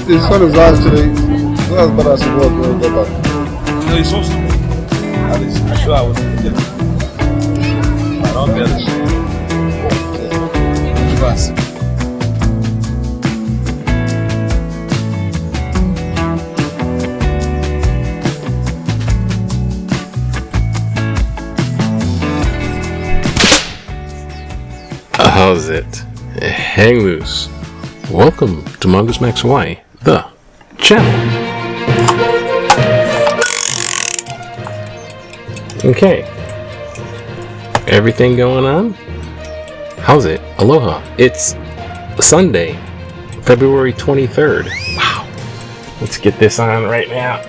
It's sort of zaraz, czyli zaraz bara się było do tego. No i są ale myślałem, że robię was. How's it? Hang loose. Welcome to Mongoose Max Y, the channel. Okay. Everything going on? How's it? Aloha. It's Sunday, February 23rd. Wow. Let's get this on right now.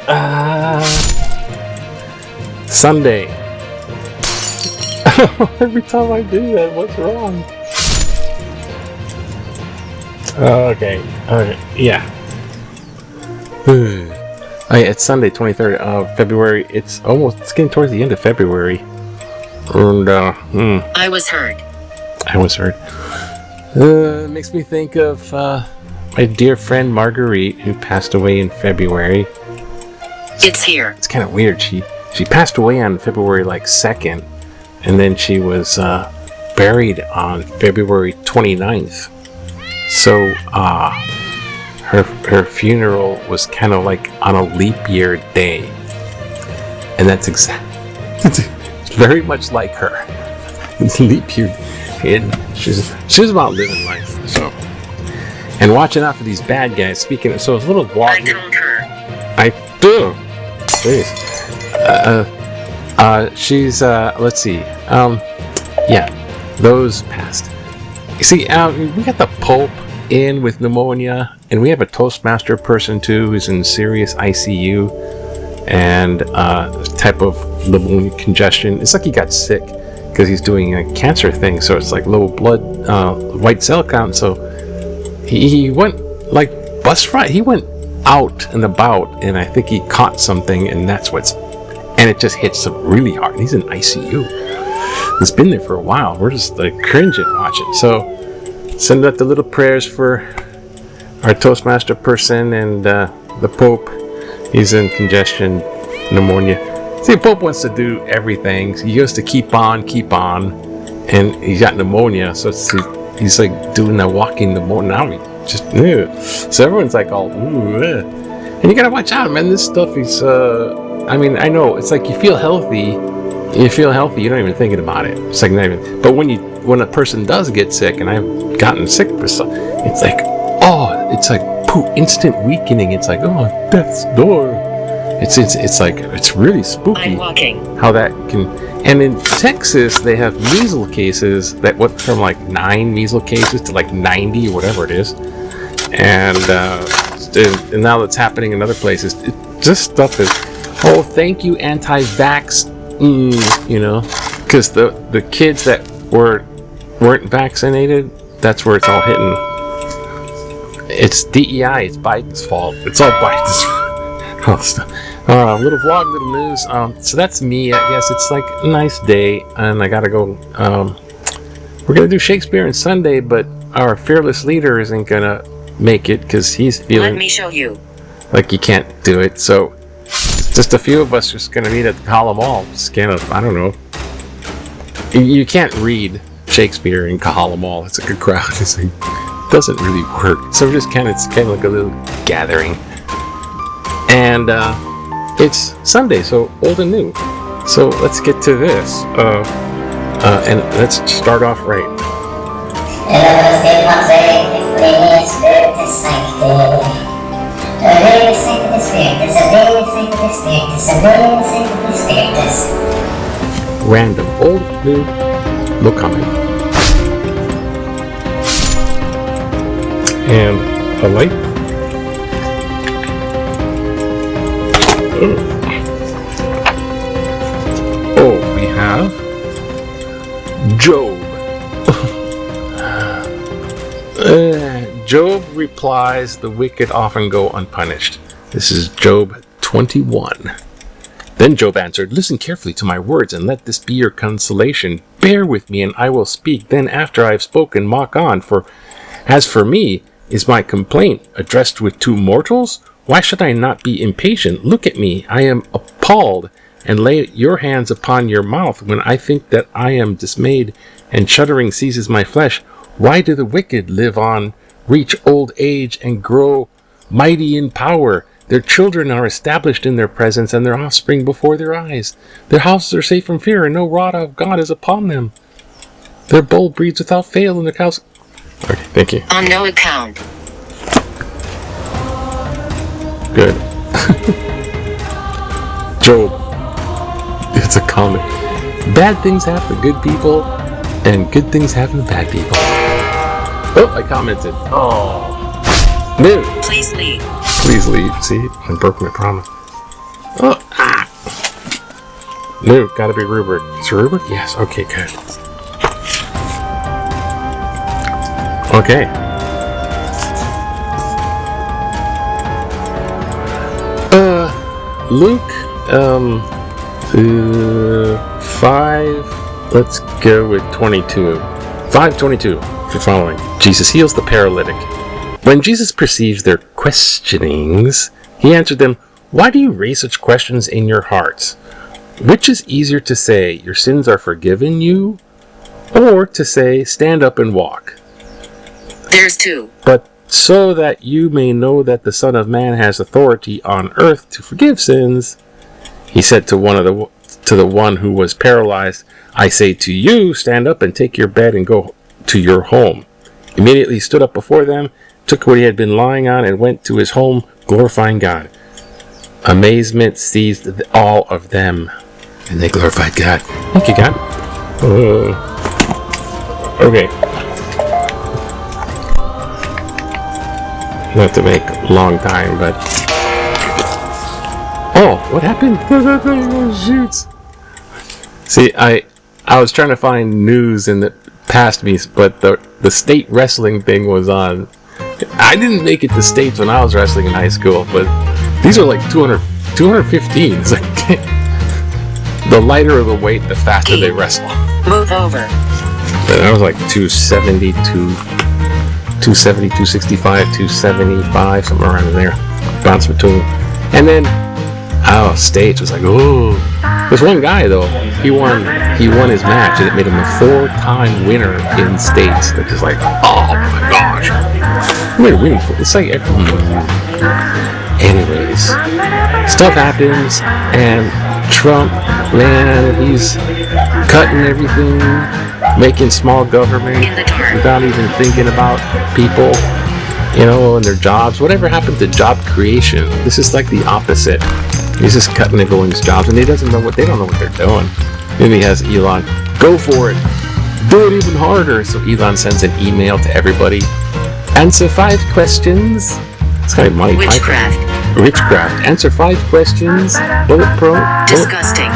Sunday. Every time I do that, what's wrong? Okay, yeah. It's Sunday, 23rd of February. It's getting towards the end of February. And, I was heard. Makes me think of, my dear friend Marguerite, who passed away in February. It's here. It's kind of weird. She passed away on February, 2nd, and then she was, buried on February 29th. So, her funeral was kind of like on a leap year day. And that's it's very much like her. It's leap year. And she's about living life, so. And watching out for these bad guys. Speaking of, so it's a little walk. I told her. I do. Please. She's, let's see. Yeah, those passed. You see, we got the Pope in with pneumonia, and we have a Toastmaster person too who's in serious ICU and type of pneumonia congestion. It's like he got sick because he's doing a cancer thing, so it's like low blood white cell count. So he went like bus ride. He went out and about, and I think he caught something, and and it just hits him really hard. He's in ICU. It's been there for a while. We're just like cringing watching. So send out the little prayers for our Toastmaster person and the Pope. He's in congestion, pneumonia. See, the Pope wants to do everything. He goes to keep on, and he's got pneumonia. So he's like doing a walking pneumonia. Now he just so everyone's like all and you gotta watch out, man. This stuff is I mean, I know it's like you feel healthy, you're not even thinking about it. It's like not even. But when a person does get sick, and I've gotten sick for stuff, it's like instant weakening. It's like death's door. It's like it's really spooky. I'm walking. How that can. And in Texas, they have measles cases that went from like 9 measles cases to like 90 or whatever it is, and now that's happening in other places. This stuff is. Oh, thank you, anti-vax. Because the kids that weren't vaccinated, that's where it's all hitting. It's DEI. It's Biden's fault. It's all Biden's fault. Little vlog, little news. So that's me, I guess. It's like a nice day, and I gotta go. We're gonna do Shakespeare on Sunday, but our fearless leader isn't gonna make it because he's feeling. Let me show you. Like he can't do it. So just a few of us just gonna meet at the Kahala Mall. Just kind of, I don't know. You can't read Shakespeare in Kahala Mall. It's like a crowd. It's like, doesn't really work. So we're just it's kind of like a little gathering. And it's Sunday, so old and new. So let's get to this. And let's start off right. Random. Old, new, no comment. And a light. Oh, we have Job. Job replies, "The wicked often go unpunished." This is Job 21. Then Job answered, "Listen carefully to my words, and let this be your consolation. Bear with me, and I will speak. Then after I have spoken, mock on. For as for me, is my complaint addressed with two mortals? Why should I not be impatient? Look at me, I am appalled, and lay your hands upon your mouth when I think that I am dismayed, and shuddering seizes my flesh. Why do the wicked live on, reach old age, and grow mighty in power? Their children are established in their presence, and their offspring before their eyes. Their houses are safe from fear, and no rod of God is upon them. Their bull breeds without fail, and their cows..." Okay, thank you. On no account. Good. Job. It's a comment. Bad things happen to good people, and good things happen to bad people. Oh, I commented. Oh. New. Please leave. Please leave. See? I broke my promise. Oh, ah. New. Gotta be Rupert. Is it Rupert? Yes. Okay, good. Okay. Luke, 5, let's go with 22. 5:22, if you're following. Jesus heals the paralytic. When Jesus perceives their questionings, he answered them, "Why do you raise such questions in your hearts? Which is easier to say, your sins are forgiven you, or to say, stand up and walk? There's two. But so that you may know that the Son of Man has authority on earth to forgive sins," he said to the one who was paralyzed, "I say to you, stand up and take your bed and go to your home." Immediately he stood up before them, took what he had been lying on, and went to his home, glorifying God. Amazement seized all of them, and they glorified God. Thank you, God. Okay. Not to make a long time, but... Oh, what happened? Oh, shoots. See, I was trying to find news in the past me, but the state wrestling thing was on. I didn't make it to states when I was wrestling in high school, but these are like 215. It's like the lighter the weight, the faster they wrestle. Move over. And I was like 270, 265, 275, somewhere around in there. Bounce between. And then, states was like, oh. There's one guy though. He won his match, and it made him a 4-time winner in states. They're just like, oh my gosh. It's like, anyways, stuff happens, and Trump, man, he's cutting everything, making small government without even thinking about people, and their jobs. Whatever happened to job creation? This is like the opposite. He's just cutting everyone's jobs, and they don't know what they're doing. Maybe he has Elon, go for it, do it even harder. So Elon sends an email to everybody. Answer 5 questions. It's kind of money. Witchcraft. Answer 5 questions. Disgusting.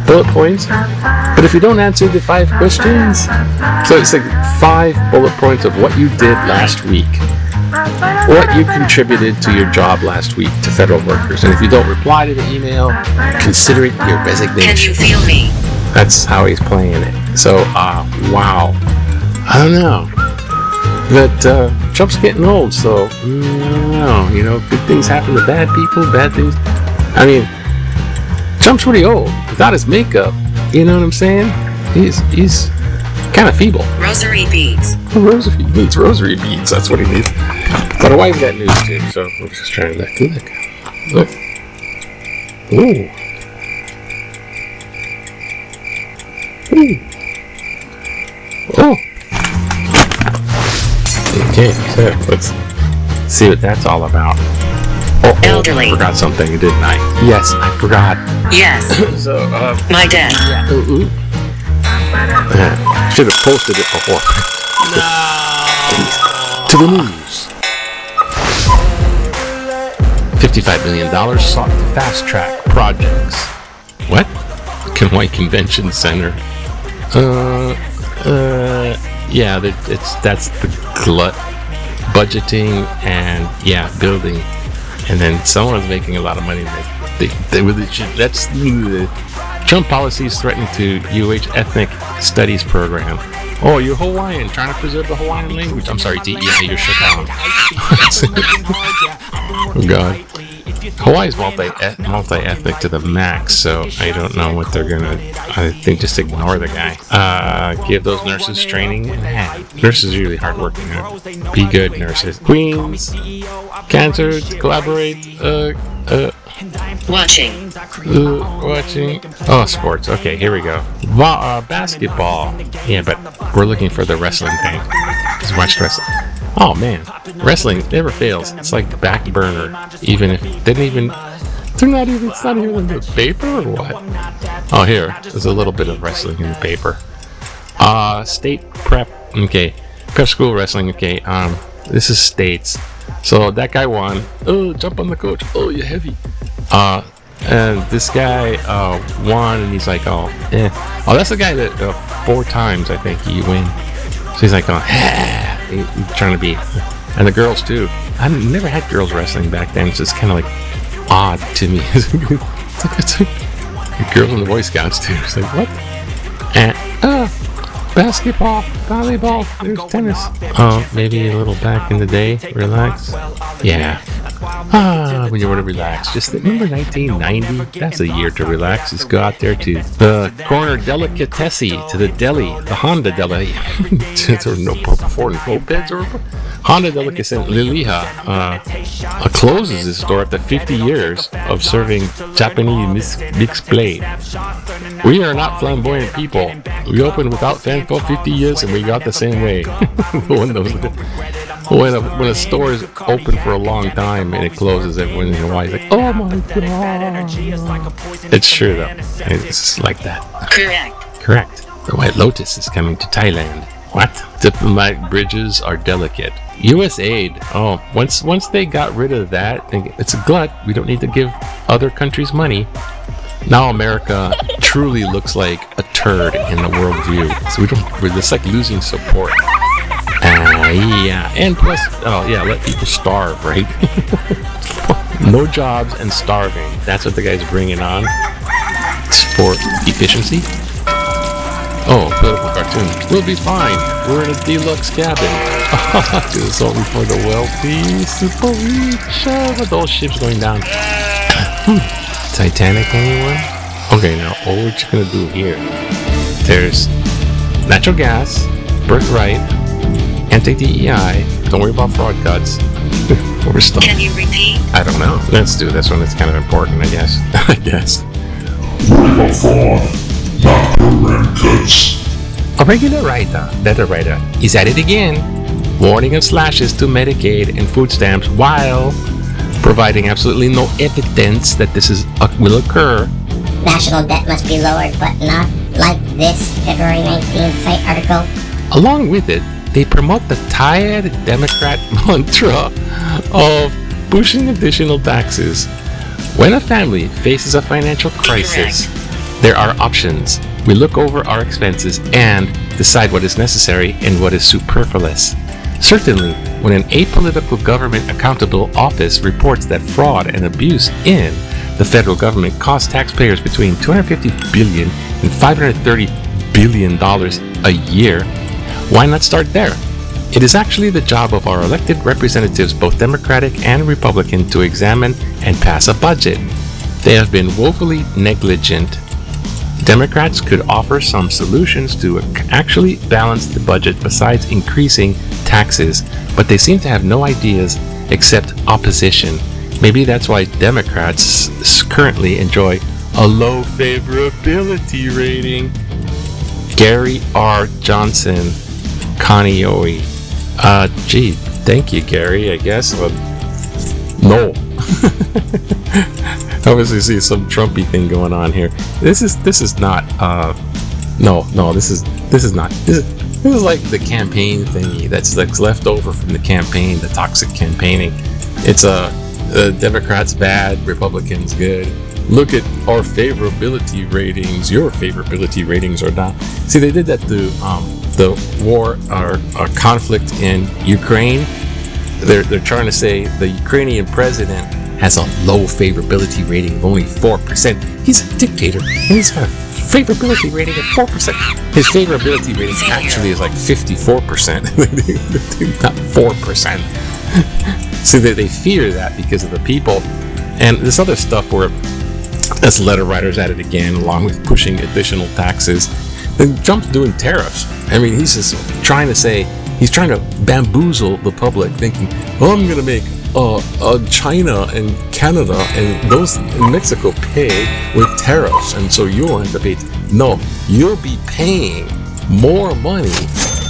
Bullet points. But if you don't answer the 5 questions, so it's like 5 bullet points of what you did last week. what you contributed to your job last week to federal workers. And if you don't reply to the email, consider it your resignation. Can you feel me? That's how he's playing it. So, wow. I don't know. But Trump's getting old, so I don't know. You know, good things happen to bad people, bad things. I mean, Trump's pretty old. Without his makeup, you know what I'm saying? He's kind of feeble. Rosary beads. He needs rosary beads. That's what he needs. But a wife got news too, so we're just trying to look. Look. Ooh. Ooh. Oh. Okay, so let's see what that's all about. Oh, Elderly. I forgot something, didn't I? Yes, I forgot. Yes. So, My dad. ooh. Should have posted it before. To the news. $55 million sought to fast track projects. What? Kenway Convention Center. Yeah, that's the glut budgeting and building, and then someone's making a lot of money. That's the Trump policies threatening to UH ethnic studies program. Oh, you're Hawaiian, trying to preserve the Hawaiian language. I'm sorry, DEI, you're shut down. Oh God. Hawaii's multi-ethnic to the max, so I don't know what they're gonna. I think just ignore the guy. Give those nurses training and hand. Nurses are really hardworking. Be good, nurses. Queens, cancer, collaborate. Watching. Watching. Oh, sports. Okay, here we go. Basketball. Yeah, but we're looking for the wrestling thing. Just watch wrestling. Oh man, wrestling never fails. It's like back burner. Even if they didn't even, they're not even. It's not even in the paper or what? Oh, here. There's a little bit of wrestling in the paper. State prep. Okay, prep school wrestling. Okay. This is states. So that guy won. Oh, jump on the coach. Oh, you're heavy. And this guy won, and he's like, oh, that's the guy that 4 times I think he win. So he's like, he's trying to be, and the girls too. I never had girls wrestling back then. It's just kind of like odd to me. it's like the girls in the Boy Scouts too. It's like what? And basketball, volleyball, there's tennis. Oh, maybe a little back in the day. Relax. Yeah. When you want to relax, just remember 1990. That's a year to relax. Just go out there to the corner delicatessen, to the deli, the Honda deli. There were no Ford mopeds or Honda delicatessen. Liliha closes its store after 50 years of serving Japanese mixed plate. We are not flamboyant people. We opened without fanfare 50 years, and we got the same way. When a store is open for a long time and it closes every once in a while, it's like, oh my god. It's true though. It's just like that. Correct. The White Lotus is coming to Thailand. What? Diplomatic bridges are delicate. U.S. aid. Oh, once they got rid of that, it's a glut. We don't need to give other countries money. Now America truly looks like a turd in the world view. So we're just like losing support. And plus, let people starve, right? No jobs and starving. That's what the guy's bringing on for efficiency. Oh, political cartoon. We'll be fine. We're in a deluxe cabin. It's only for the wealthy, super rich. Those ships going down. Titanic, anyone? Okay, now what you gonna do here? There's natural gas, birthright, anti-DEI. Don't worry about fraud cuts. We're stuck. Can you repeat? I don't know. Let's do this one. It's kind of important, I guess. Worry about fraud, not program cuts. A regular writer, letter writer, is at it again. Warning of slashes to Medicaid and food stamps while providing absolutely no evidence that this will occur. National debt must be lowered, but not like this February 19th site article. Along with it, they promote the tired Democrat mantra of pushing additional taxes. When a family faces a financial crisis, there are options. We look over our expenses and decide what is necessary and what is superfluous. Certainly, when an apolitical government accountable office reports that fraud and abuse in the federal government cost taxpayers between $250 billion and $530 billion a year, why not start there? It is actually the job of our elected representatives, both Democratic and Republican, to examine and pass a budget. They have been woefully negligent. Democrats could offer some solutions to actually balance the budget besides increasing taxes, but they seem to have no ideas except opposition. Maybe that's why Democrats currently enjoy a low favorability rating. Gary R. Johnson, Kaneohe. Gee, thank you, Gary, I guess. But no. Obviously see some Trumpy thing going on here. This is not this is like the campaign thingy that's left over from the campaign, the toxic campaigning. It's the Democrats bad, Republicans good. Look at our favorability ratings. Your favorability ratings are down. See, they did that to the war or conflict in Ukraine. They're trying to say the Ukrainian president has a low favorability rating of only 4%. He's a dictator, and he's got a favorability rating of 4%. His favorability rating actually is like 54%, not 4%. So they fear that because of the people. And this other stuff where as letter writers at it again, along with pushing additional taxes. Then Trump's doing tariffs. I mean, he's just trying to bamboozle the public, thinking, oh, I'm going to make China and Canada and those in Mexico pay with tariffs, and so you'll end up paying. No, you'll be paying more money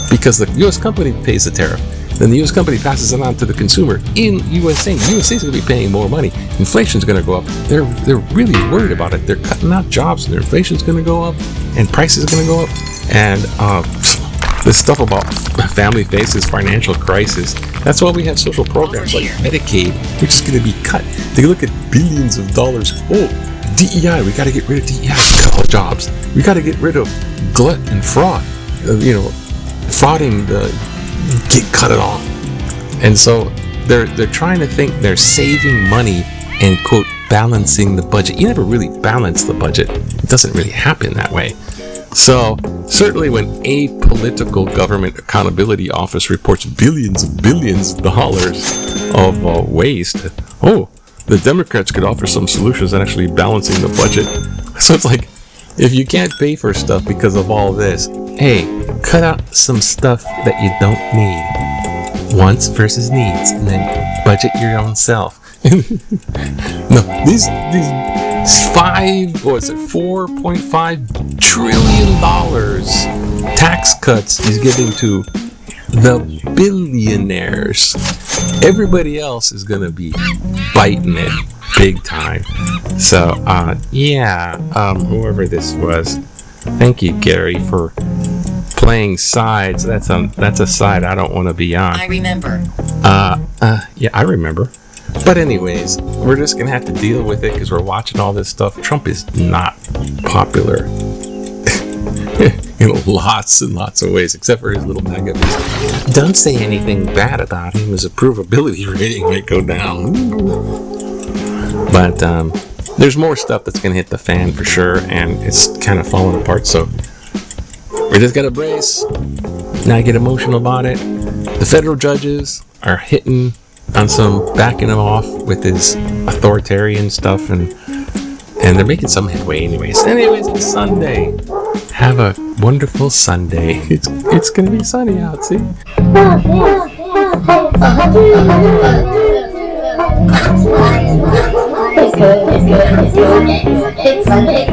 because the U.S. company pays the tariff. Then the U.S. company passes it on to the consumer in USA. The USA is going to be paying more money. Inflation's going to go up. They're really worried about it. They're cutting out jobs, and their inflation's going to go up, and prices are going to go up. And this stuff about family faces financial crisis. That's why we have social programs like Medicaid, which is going to be cut. They look at billions of dollars. Oh, DEI. We got to get rid of DEI. Cut all jobs. We got to get rid of glut and fraud. Frauding cut it off. And so they're trying to think they're saving money and quote balancing the budget. You never really balance the budget. It doesn't really happen that way. So certainly when a political government accountability office reports billions of dollars of waste, the Democrats could offer some solutions in actually balancing the budget. So it's like, if you can't pay for stuff because of all this, hey, cut out some stuff that you don't need. Wants versus needs, and then budget your own self. No, these $4.5 trillion tax cuts he's giving to the billionaires. Everybody else is gonna be biting it big time. So whoever this was, thank you, Gary, for playing sides. That's a side I don't want to be on. I remember. Yeah, I remember. But anyways, we're just gonna have to deal with it because we're watching all this stuff. Trump is not popular in lots and lots of ways, except for his little MAGA piece. Don't say anything bad about him. His approvability rating might go down. But there's more stuff that's gonna hit the fan for sure, and it's kind of falling apart. So we just gotta brace, not get emotional about it. The federal judges are hitting on backing him off with his authoritarian stuff, and they're making some headway anyways. It's Sunday. Have a wonderful Sunday. It's gonna be sunny out, see? It's good. It's Sunday.